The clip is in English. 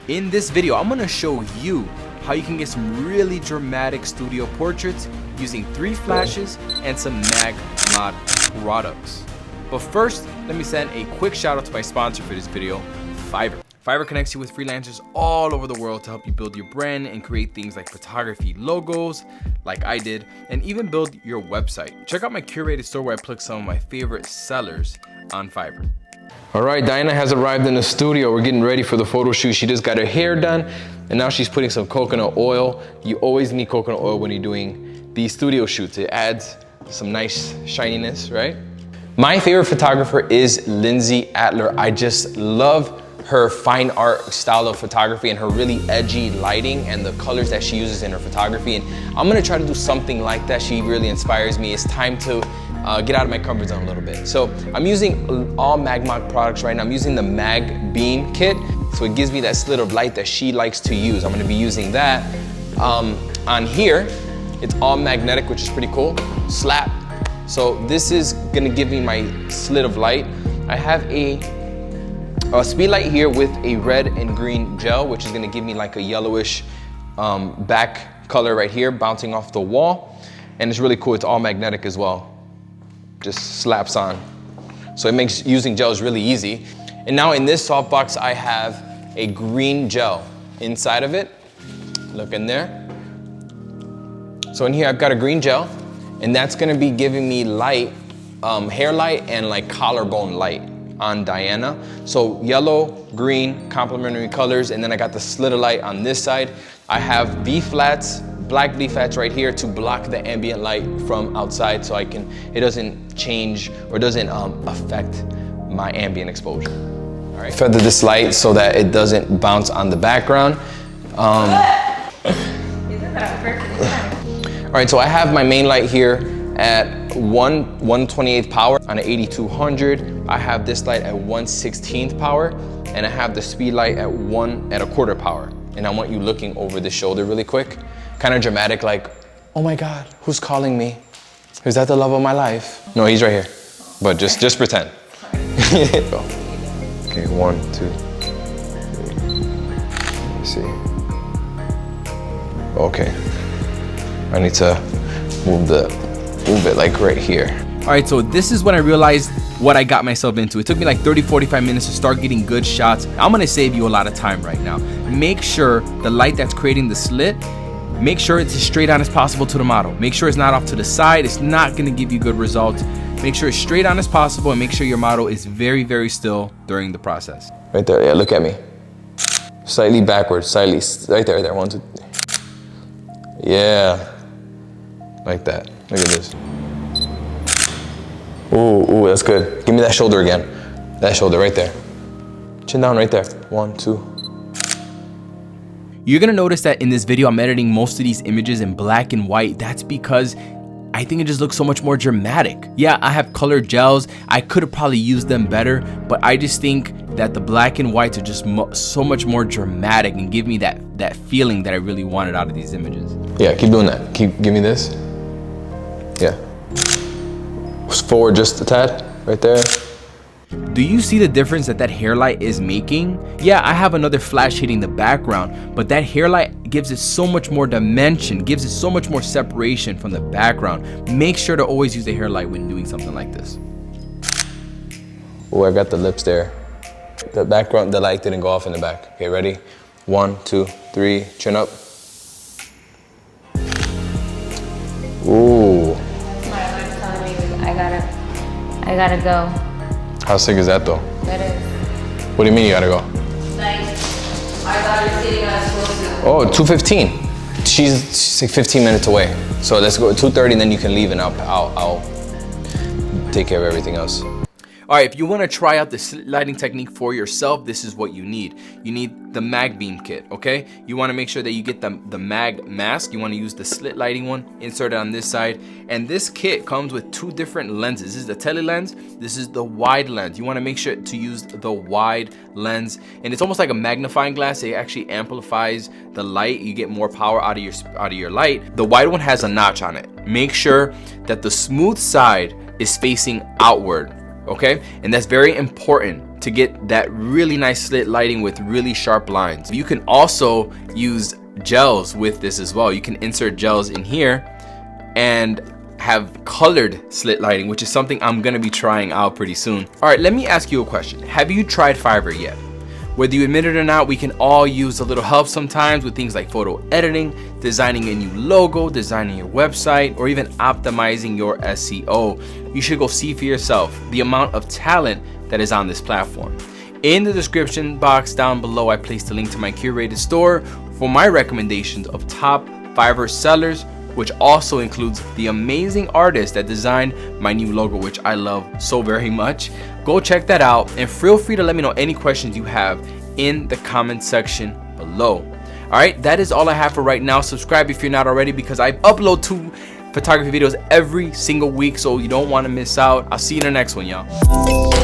In this video, I'm gonna show you how you can get some really dramatic studio portraits using 3 flashes and some mag mod products. But first, let me send a quick shout out to my sponsor for this video, Fiverr. Fiverr connects you with freelancers all over the world to help you build your brand and create things like photography logos, like I did, and even build your website. Check out my curated store where I plug some of my favorite sellers on Fiverr. All right, Diana has arrived in the studio. We're getting ready for the photo shoot. She just got her hair done, and now she's putting some coconut oil. You always need coconut oil when you're doing these studio shoots. It adds some nice shininess, right? My favorite photographer is Lindsay Adler. I just love her fine art style of photography and her really edgy lighting and the colors that she uses in her photography. And I'm gonna try to do something like that. She really inspires me. It's time to get out of my comfort zone a little bit. So I'm using all Magmod products right now. I'm using the Mag Beam kit. So it gives me that slit of light that she likes to use. I'm gonna be using that. On here, it's all magnetic, which is pretty cool. Slap. So this is gonna give me my slit of light. I have a speed light here with a red and green gel, which is gonna give me like a yellowish back color right here, bouncing off the wall. And it's really cool, it's all magnetic as well. Just slaps on. So it makes using gels really easy. And now in this softbox, I have a green gel inside of it. Look in there. So in here, I've got a green gel, and that's gonna be giving me light, hair light and like collarbone light on Diana. So yellow, green, complementary colors, and then I got the slit of light on this side. I have V-flats, black V-flats right here to block the ambient light from outside so it doesn't change or doesn't affect my ambient exposure. All right, feather this light so that it doesn't bounce on the background. All right, so I have my main light here at 1/128th power on an 8200. I have this light at 1/16th power, and I have the speed light at 1/4 power. And I want you looking over the shoulder really quick, kind of dramatic, like, oh my God, who's calling me? Is that the love of my life? No, he's right here, but just pretend. Okay, 1, 2, 3. Let me see. Okay, I need to move it like right here. All right, so this is when I realized what I got myself into. It took me like 30-45 minutes to start getting good shots. I'm gonna save you a lot of time right now. Make sure the light that's creating the slit, make sure it's as straight on as possible to the model. Make sure it's not off to the side. It's not gonna give you good results. Make sure it's straight on as possible, and make sure your model is very, very still during the process. Right there, yeah, look at me. Slightly backwards, slightly, right there, 1, 2, 3. Yeah, like that. Look at this. Ooh, that's good. Give me that shoulder again. That shoulder right there. Chin down right there. 1, 2. You're gonna notice that in this video, I'm editing most of these images in black and white. That's because I think it just looks so much more dramatic. Yeah, I have colored gels. I could have probably used them better, but I just think that the black and whites are just so much more dramatic and give me that feeling that I really wanted out of these images. Yeah, keep doing that. Give me this. Yeah. Forward just a tad, right there. Do you see the difference that hair light is making? Yeah, I have another flash hitting the background, but that hair light gives it so much more dimension, gives it so much more separation from the background. Make sure to always use the hair light when doing something like this. Oh, I got the lips there. The background, the light didn't go off in the back. Okay, ready? 1, 2, 3, chin up. Ooh. I gotta go. How sick is that though? That is. What do you mean you gotta go? Like, our daughter's getting us close to. Oh, 2:15. She's like 15 minutes away. So let's go at 2:30 and then you can leave and I'll take care of everything else. All right, if you want to try out the slit lighting technique for yourself, this is what you need. You need the Mag Beam kit, okay? You want to make sure that you get the Mag mask. You want to use the slit lighting one, insert it on this side. And this kit comes with 2 different lenses. This is the tele lens. This is the wide lens. You want to make sure to use the wide lens. And it's almost like a magnifying glass. It actually amplifies the light. You get more power out of your light. The wide one has a notch on it. Make sure that the smooth side is facing outward. Okay, and that's very important to get that really nice slit lighting with really sharp lines. You can also use gels with this as well. You can insert gels in here and have colored slit lighting, which is something I'm gonna be trying out pretty soon. All right, let me ask you a question. Have you tried Fiverr yet? Whether you admit it or not, we can all use a little help sometimes with things like photo editing, designing a new logo, designing your website, or even optimizing your SEO. You should go see for yourself the amount of talent that is on this platform. In the description box down below, I placed a link to my curated store for my recommendations of top Fiverr sellers, which also includes the amazing artist that designed my new logo, which I love so very much. Go check that out and feel free to let me know any questions you have in the comment section below. All right, that is all I have for right now. Subscribe if you're not already, because I upload 2 photography videos every single week, so you don't want to miss out. I'll see you in the next one, y'all.